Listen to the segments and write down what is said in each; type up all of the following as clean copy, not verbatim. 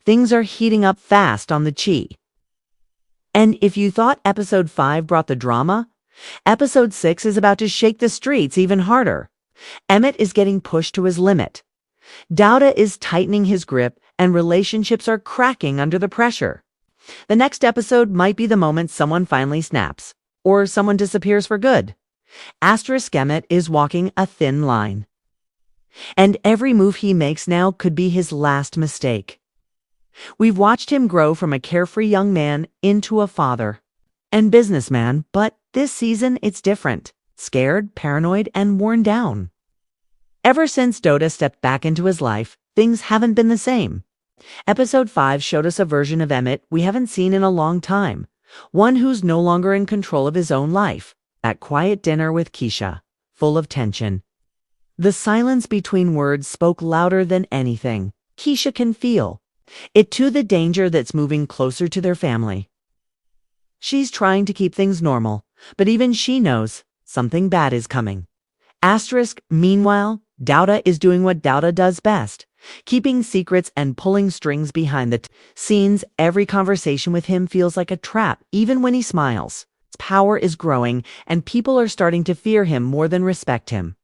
Things are heating up fast on the Chi. And if you thought episode 5 brought the drama, episode 6 is about to shake the streets even harder. Emmett is getting pushed to his limit. Douda is tightening his grip, and relationships are cracking under the pressure. The next episode might be the moment someone finally snaps, or someone disappears for good. Emmett is walking a thin line. And every move he makes now could be his last mistake. We've watched him grow from a carefree young man into a father and businessman, but this season it's different. Scared, paranoid, and worn down. Ever since Douda stepped back into his life, things haven't been the same. Episode 5 showed us a version of Emmett we haven't seen in a long time, one who's no longer in control of his own life. That quiet dinner with Keisha, full of tension. The silence between words spoke louder than anything. Keisha can feel it too, the danger that's moving closer to their family. She's trying to keep things normal, but even she knows something bad is coming. Meanwhile, Douda is doing what Douda does best, keeping secrets and pulling strings behind the scenes. Every conversation with him feels like a trap, even when he smiles. His power is growing, and people are starting to fear him more than respect him.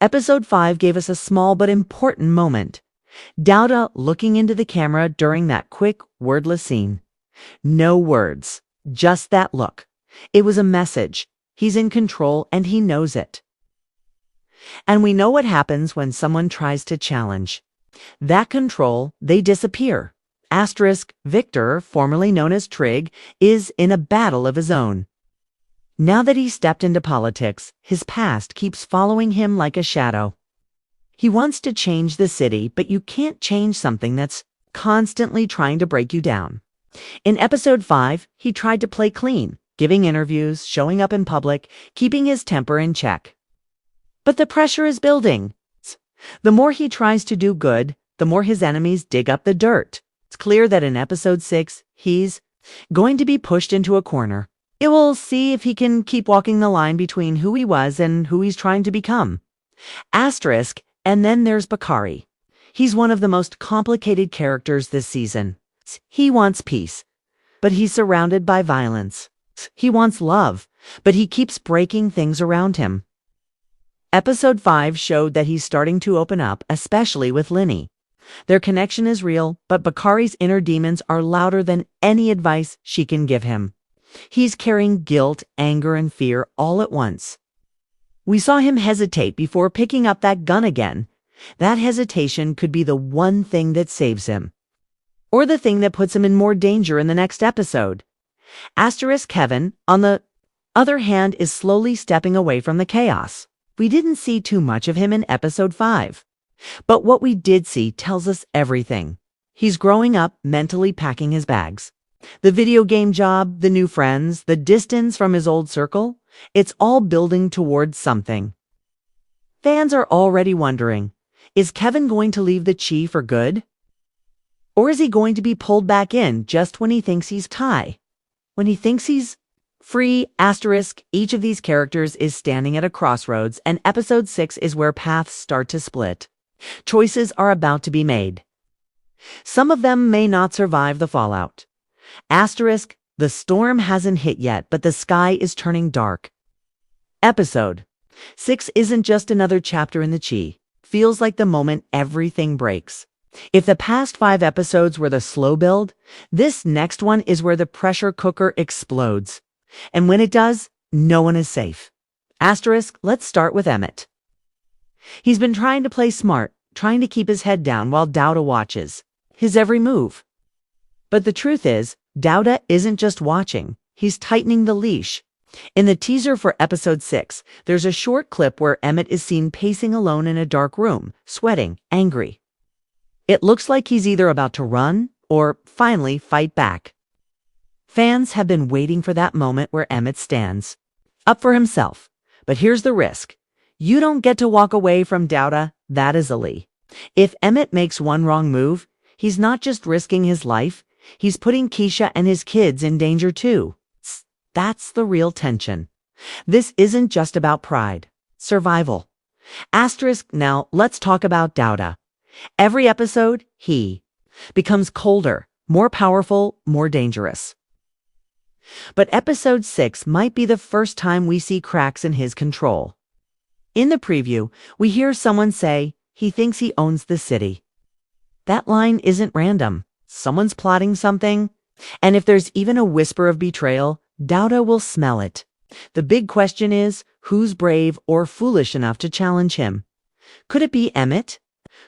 Episode 5 gave us a small but important moment. Douda looking into the camera during that quick, wordless scene. No words, just that look. It was a message. He's in control, and he knows it. And we know what happens when someone tries to challenge that control. They disappear. Victor, formerly known as Trig, is in a battle of his own. Now that he's stepped into politics, his past keeps following him like a shadow. He wants to change the city, but you can't change something that's constantly trying to break you down. In episode 5, he tried to play clean, giving interviews, showing up in public, keeping his temper in check. But the pressure is building. The more he tries to do good, the more his enemies dig up the dirt. It's clear that in episode 6, he's going to be pushed into a corner. It will see if he can keep walking the line between who he was and who he's trying to become. And then there's Bakari. He's one of the most complicated characters this season. He wants peace, but he's surrounded by violence. He wants love, but he keeps breaking things around him. Episode 5 showed that he's starting to open up, especially with Linny. Their connection is real, but Bakari's inner demons are louder than any advice she can give him. He's carrying guilt, anger, and fear all at once. We saw him hesitate before picking up that gun again. That hesitation could be the one thing that saves him. Or the thing that puts him in more danger in the next episode. Kevin, on the other hand, is slowly stepping away from the chaos. We didn't see too much of him in episode 5. But what we did see tells us everything. He's growing up, mentally packing his bags. The video game job, the new friends, the distance from his old circle, it's all building towards something. Fans are already wondering, is Kevin going to leave the Chi for good? Or is he going to be pulled back in just when he thinks he's when he thinks he's free? Each of these characters is standing at a crossroads, and episode 6 is where paths start to split. Choices are about to be made. Some of them may not survive the fallout. The storm hasn't hit yet, but the sky is turning dark. Episode 6 isn't just another chapter in the Chi. Feels like the moment everything breaks. If the past 5 episodes were the slow build, this next one is where the pressure cooker explodes. And when it does, no one is safe. Let's start with Emmett. He's been trying to play smart, trying to keep his head down while Douda watches his every move. But the truth is, Douda isn't just watching, he's tightening the leash. In the teaser for episode 6, there's a short clip where Emmett is seen pacing alone in a dark room, sweating, angry. It looks like he's either about to run or finally fight back. Fans have been waiting for that moment where Emmett stands up for himself. But here's the risk. You don't get to walk away from Douda that easily. If Emmett makes one wrong move, he's not just risking his life, he's putting Keisha and his kids in danger too. That's the real tension. This isn't just about pride. Survival. Now, let's talk about Douda. Every episode, he becomes colder, more powerful, more dangerous. But episode 6 might be the first time we see cracks in his control. In the preview, we hear someone say he thinks he owns the city. That line isn't random. Someone's plotting something. And if there's even a whisper of betrayal, Douda will smell it. The big question is, who's brave or foolish enough to challenge him? Could it be Emmett?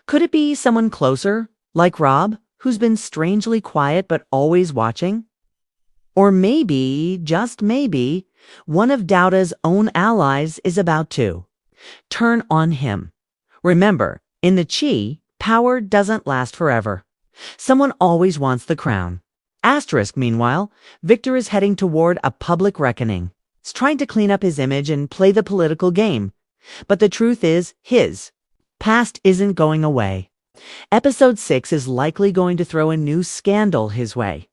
Could it be someone closer, like Rob, who's been strangely quiet but always watching? Or maybe, just maybe, one of Douda's own allies is about to turn on him. Remember, in the Chi, power doesn't last forever. Someone always wants the crown. Asterisk, meanwhile, Victor is heading toward a public reckoning. He's trying to clean up his image and play the political game. But the truth is, his past isn't going away. Episode 6 is likely going to throw a new scandal his way.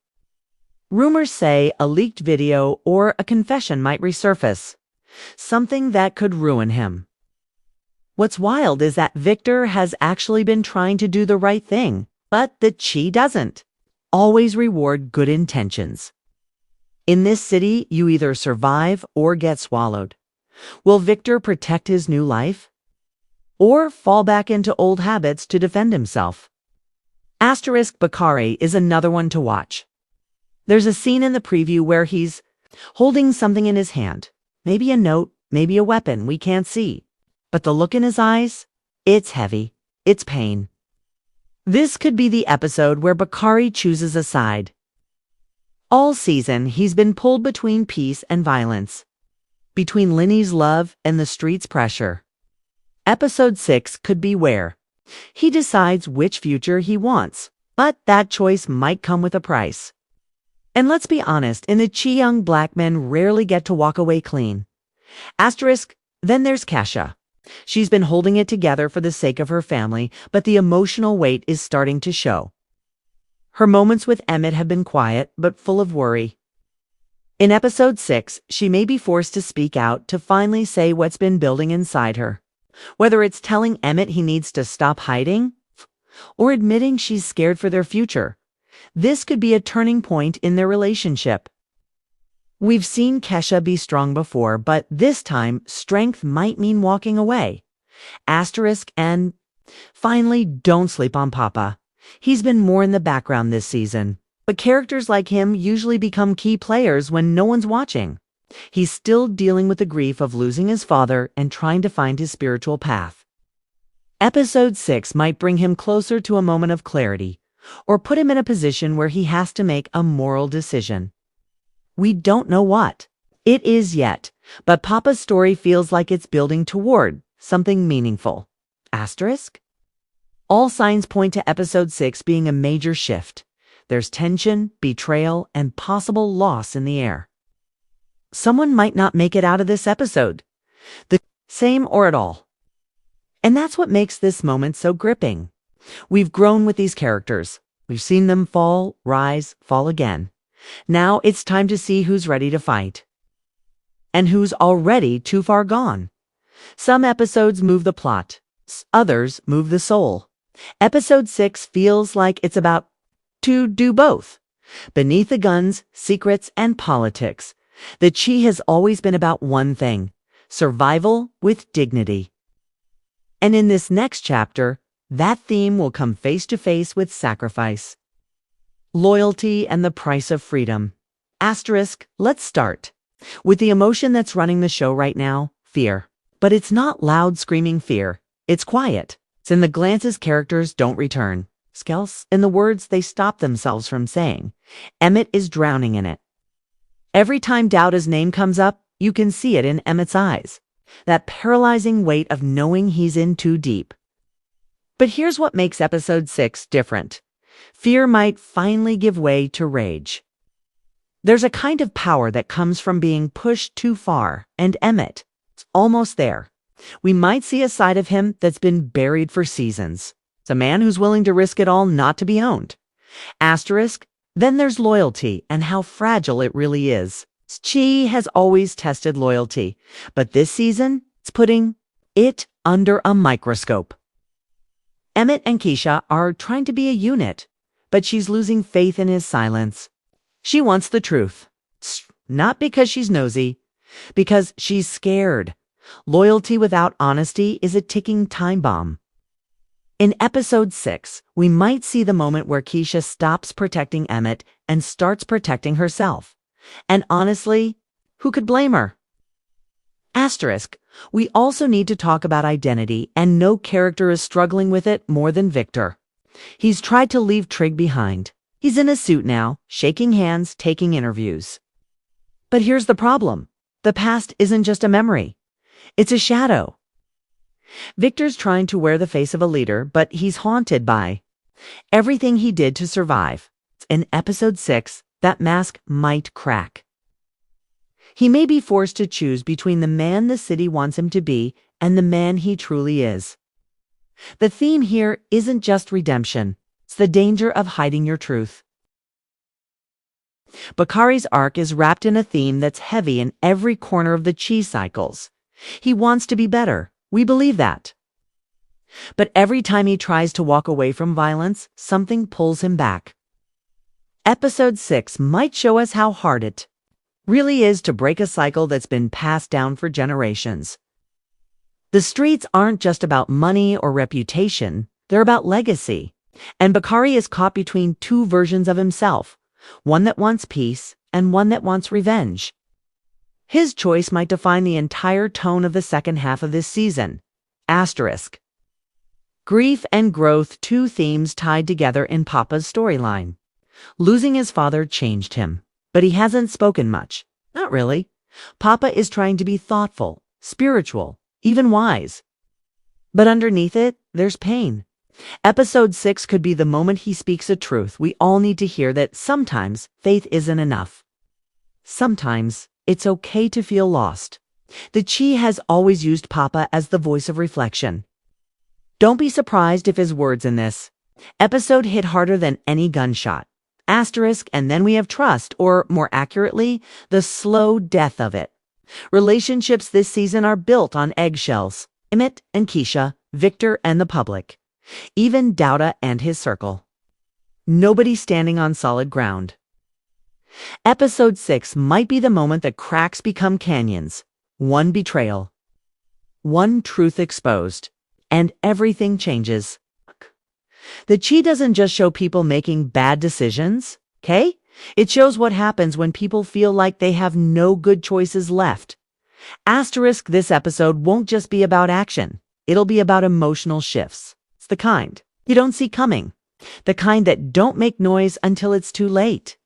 Rumors say a leaked video or a confession might resurface, something that could ruin him. What's wild is that Victor has actually been trying to do the right thing, but the Chi doesn't always reward good intentions. In this city, you either survive or get swallowed. Will Victor protect his new life? Or fall back into old habits to defend himself? Asterisk Bakari is another one to watch. There's a scene in the preview where he's holding something in his hand. Maybe a note, maybe a weapon we can't see. But the look in his eyes? It's heavy. It's pain. This could be the episode where Bakari chooses a side. All season, he's been pulled between peace and violence, between Linny's love and the street's pressure. Episode 6 could be where he decides which future he wants, but that choice might come with a price. And let's be honest, in the Chi, young black men rarely get to walk away clean. Asterisk, then there's Keisha. She's been holding it together for the sake of her family, but the emotional weight is starting to show. Her moments with Emmett have been quiet, but full of worry. In episode 6, she may be forced to speak out to finally say what's been building inside her. Whether it's telling Emmett he needs to stop hiding, or admitting she's scared for their future. This could be a turning point in their relationship. We've seen Keisha be strong before, but this time, strength might mean walking away. Asterisk, and finally, don't sleep on Papa. He's been more in the background this season, but characters like him usually become key players when no one's watching. He's still dealing with the grief of losing his father and trying to find his spiritual path. Episode 6 might bring him closer to a moment of clarity, or put him in a position where he has to make a moral decision. We don't know what it is yet, but Papa's story feels like it's building toward something meaningful. Asterisk? All signs point to episode 6 being a major shift. There's tension, betrayal, and possible loss in the air. Someone might not make it out of this episode. The same or at all. And that's what makes this moment so gripping. We've grown with these characters. We've seen them fall, rise, fall again. Now it's time to see who's ready to fight. And who's already too far gone. Some episodes move the plot. Others move the soul. Episode 6 feels like it's about to do both. Beneath the guns, secrets, and politics, the Chi has always been about one thing: survival with dignity. And in this next chapter, that theme will come face to face with sacrifice, loyalty, and the price of freedom. Asterisk, let's start with the emotion that's running the show right now: fear. But it's not loud, screaming fear. It's quiet. It's in the glances characters don't return. Skels, in the words they stop themselves from saying. Emmett is drowning in it. Every time Douda's name comes up, you can see it in Emmett's eyes. That paralyzing weight of knowing he's in too deep. But here's what makes episode 6 different. Fear might finally give way to rage. There's a kind of power that comes from being pushed too far, and Emmett is almost there. We might see a side of him that's been buried for seasons. It's a man who's willing to risk it all not to be owned. Asterisk, then there's loyalty and how fragile it really is. Chi has always tested loyalty, but this season, it's putting it under a microscope. Emmett and Keisha are trying to be a unit, but she's losing faith in his silence. She wants the truth. Not because she's nosy, because she's scared. Loyalty without honesty is a ticking time bomb. In episode 6, we might see the moment where Keisha stops protecting Emmett and starts protecting herself. And honestly, who could blame her? Asterisk, we also need to talk about identity, and no character is struggling with it more than Victor. He's tried to leave Trig behind. He's in a suit now, shaking hands, taking interviews. But here's the problem. The past isn't just a memory. It's a shadow. Victor's trying to wear the face of a leader, but he's haunted by everything he did to survive. In episode 6, that mask might crack. He may be forced to choose between the man the city wants him to be and the man he truly is. The theme here isn't just redemption. It's the danger of hiding your truth. Bakari's arc is wrapped in a theme that's heavy in every corner of the chi cycles. He wants to be better. We believe that. But every time he tries to walk away from violence, something pulls him back. Episode 6 might show us how hard it really is to break a cycle that's been passed down for generations. The streets aren't just about money or reputation, they're about legacy. And Bakari is caught between two versions of himself, one that wants peace and one that wants revenge. His choice might define the entire tone of the second half of this season. Asterisk. Grief and growth, two themes tied together in Papa's storyline. Losing his father changed him, but he hasn't spoken much. Not really. Papa is trying to be thoughtful, spiritual, even wise. But underneath it, there's pain. Episode 6 could be the moment he speaks a truth we all need to hear, that sometimes faith isn't enough. Sometimes it's okay to feel lost. The Chi has always used Papa as the voice of reflection. Don't be surprised if his words in this episode hit harder than any gunshot. Asterisk, and then we have trust, or more accurately, the slow death of it. Relationships this season are built on eggshells. Emmett and Keisha, Victor and the public. Even Douda and his circle. Nobody standing on solid ground. Episode 6 might be the moment that cracks become canyons. One betrayal. One truth exposed. And everything changes. The Chi doesn't just show people making bad decisions, okay? It shows what happens when people feel like they have no good choices left. Asterisk, this episode won't just be about action. It'll be about emotional shifts. It's the kind you don't see coming. The kind that don't make noise until it's too late.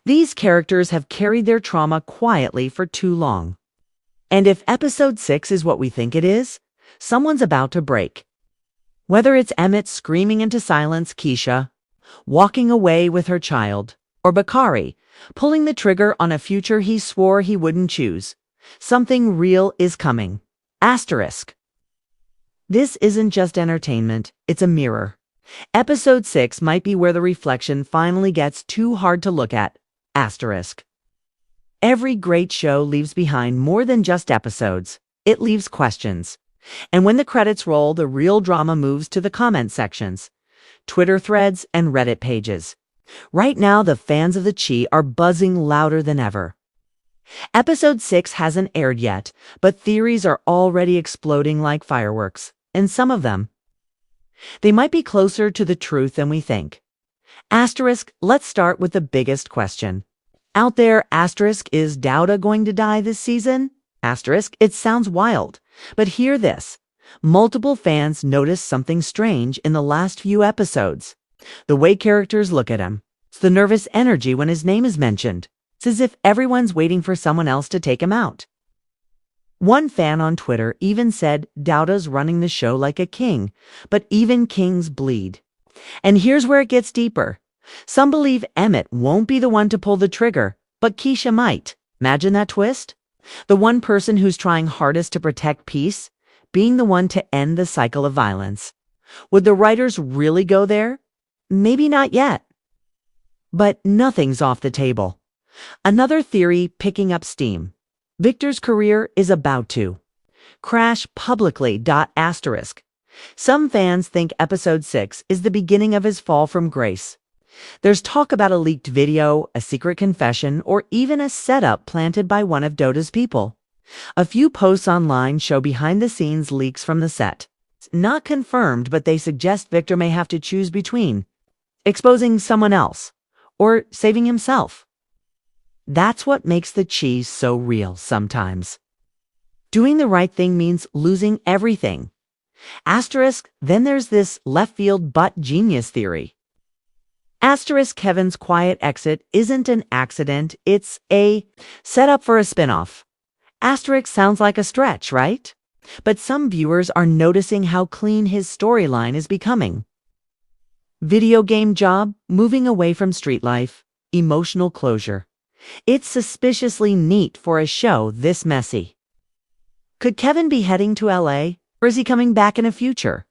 These characters have carried their trauma quietly for too long. And if episode 6 is what we think it is, someone's about to break. Whether it's Emmett screaming into silence Keisha, walking away with her child, or Bakari pulling the trigger on a future he swore he wouldn't choose, something real is coming. Asterisk. This isn't just entertainment, it's a mirror. Episode 6 might be where the reflection finally gets too hard to look at. Asterisk. Every great show leaves behind more than just episodes. It leaves questions. And when the credits roll, the real drama moves to the comment sections, Twitter threads, and Reddit pages. Right now, the fans of the Chi are buzzing louder than ever. Episode 6 hasn't aired yet, but theories are already exploding like fireworks, and some of them, they might be closer to the truth than we think. Asterisk, let's start with the biggest question. Out there, asterisk, is Douda going to die this season? Asterisk, it sounds wild, but hear this. Multiple fans noticed something strange in the last few episodes. The way characters look at him. It's the nervous energy when his name is mentioned. It's as if everyone's waiting for someone else to take him out. One fan on Twitter even said Douda's running the show like a king, but even kings bleed. And here's where it gets deeper. Some believe Emmett won't be the one to pull the trigger, but Keisha might. Imagine that twist? The one person who's trying hardest to protect peace, being the one to end the cycle of violence. Would the writers really go there? Maybe not yet. But nothing's off the table. Another theory picking up steam. Victor's career is about to crash publicly. Asterisk. Some fans think episode 6 is the beginning of his fall from grace. There's talk about a leaked video, a secret confession, or even a setup planted by one of Douda's people. A few posts online show behind-the-scenes leaks from the set. It's not confirmed, but they suggest Victor may have to choose between exposing someone else or saving himself. That's what makes the cheese so real sometimes. Doing the right thing means losing everything. Asterisk, then there's this left-field but genius theory. Asterisk, Kevin's quiet exit isn't an accident, it's a setup for a spinoff. Asterisk sounds like a stretch, right? But some viewers are noticing how clean his storyline is becoming. Video game job, moving away from street life, emotional closure. It's suspiciously neat for a show this messy. Could Kevin be heading to LA, or is he coming back in a future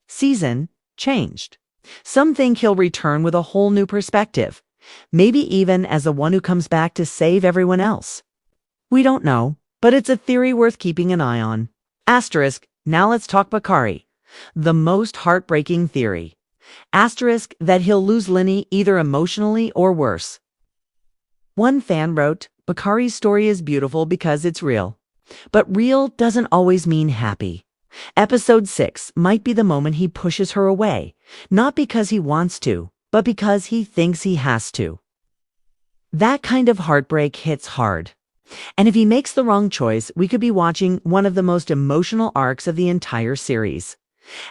season changed? Some think he'll return with a whole new perspective, maybe even as the one who comes back to save everyone else. We don't know, but it's a theory worth keeping an eye on. Asterisk, now let's talk Bakari, the most heartbreaking theory. Asterisk, that he'll lose Linny either emotionally or worse. One fan wrote, Bakari's story is beautiful because it's real. But real doesn't always mean happy. Episode 6 might be the moment he pushes her away, not because he wants to, but because he thinks he has to. That kind of heartbreak hits hard. And if he makes the wrong choice, we could be watching one of the most emotional arcs of the entire series.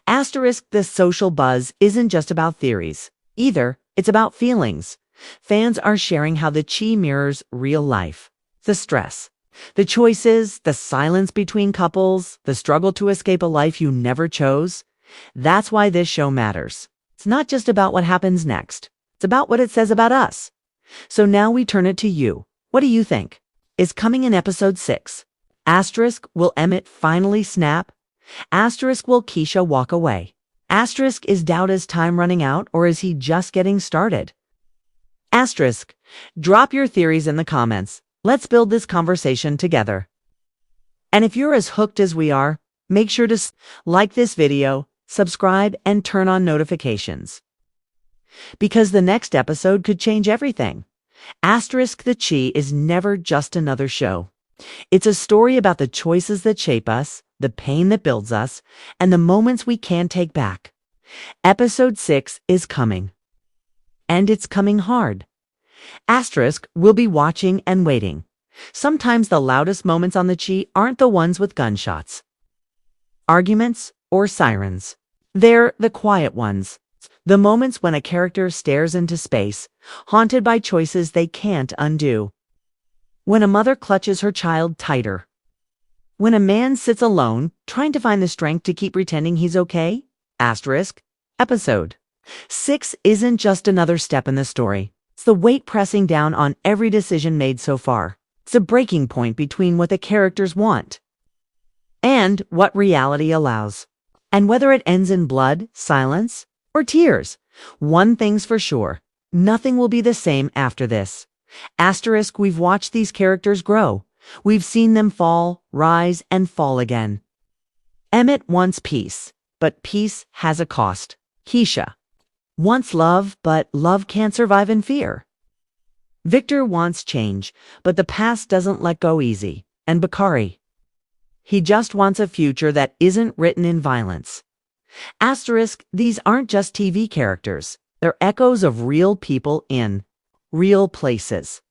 Asterisk, the social buzz isn't just about theories. Either, it's about feelings. Fans are sharing how the Chi mirrors real life. The stress, the choices, the silence between couples, the struggle to escape a life you never chose. That's why this show matters. It's not just about what happens next. It's about what it says about us. So now we turn it to you. What do you think? Is coming in episode 6. Asterisk, will Emmett finally snap? Asterisk, will Keisha walk away? Asterisk, is Douda's time running out, or is he just getting started? Asterisk, drop your theories in the comments. Let's build this conversation together. And if you're as hooked as we are, make sure to like this video, subscribe, and turn on notifications. Because the next episode could change everything. Asterisk, the Chi is never just another show. It's a story about the choices that shape us, the pain that builds us, and the moments we can't take back. Episode 6 is coming. And it's coming hard. Asterisk, we'll be watching and waiting. Sometimes the loudest moments on the Chi aren't the ones with gunshots, arguments, or sirens. They're the quiet ones. The moments when a character stares into space, haunted by choices they can't undo. When a mother clutches her child tighter. When a man sits alone, trying to find the strength to keep pretending he's okay. Asterisk, episode 6 isn't just another step in the story. It's the weight pressing down on every decision made so far. It's a breaking point between what the characters want and what reality allows. And whether it ends in blood, silence, or tears, one thing's for sure. Nothing will be the same after this. Asterisk, we've watched these characters grow. We've seen them fall, rise, and fall again. Emmett wants peace, but peace has a cost. Keisha wants love, but love can't survive in fear. Victor wants change, but the past doesn't let go easy. And Bakari, he just wants a future that isn't written in violence. Asterisk, these aren't just TV characters. They're echoes of real people in real places.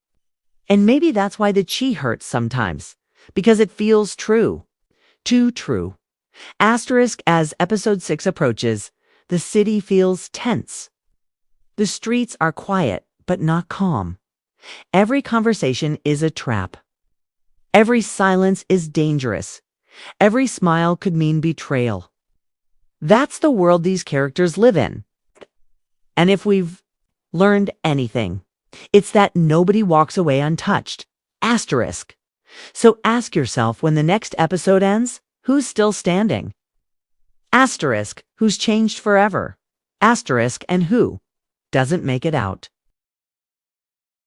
And maybe that's why the Chi hurts sometimes, because it feels true. Too true. Asterisk, as episode 6 approaches, the city feels tense. The streets are quiet, but not calm. Every conversation is a trap. Every silence is dangerous. Every smile could mean betrayal. That's the world these characters live in. And if we've learned anything, it's that nobody walks away untouched. Asterisk. So ask yourself, when the next episode ends, who's still standing? Asterisk, who's changed forever? Asterisk, and who doesn't make it out?